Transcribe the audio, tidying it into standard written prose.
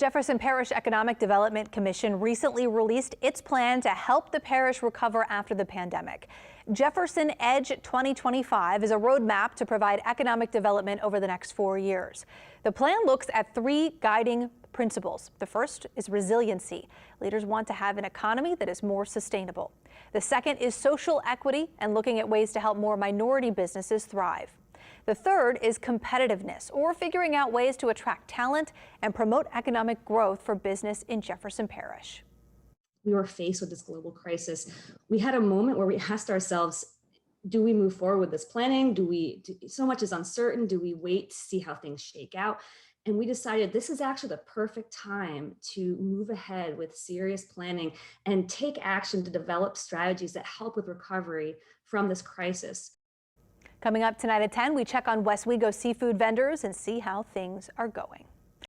Jefferson Parish Economic Development Commission recently released its plan to help the parish recover after the pandemic. Jefferson Edge 2025 is a roadmap to provide economic development over the next 4 years. The plan looks at 3 guiding principles. The first is resiliency. Leaders want to have an economy that is more sustainable. The second is social equity and looking at ways to help more minority businesses thrive. The third is competitiveness, or figuring out ways to attract talent and promote economic growth for business in Jefferson Parish. We were faced with this global crisis. We had a moment where we asked ourselves, do we move forward with this planning? So much is uncertain. Do we wait to see how things shake out? And we decided this is actually the perfect time to move ahead with serious planning and take action to develop strategies that help with recovery from this crisis. Coming up tonight at 10, we check on West Wego seafood vendors and see how things are going.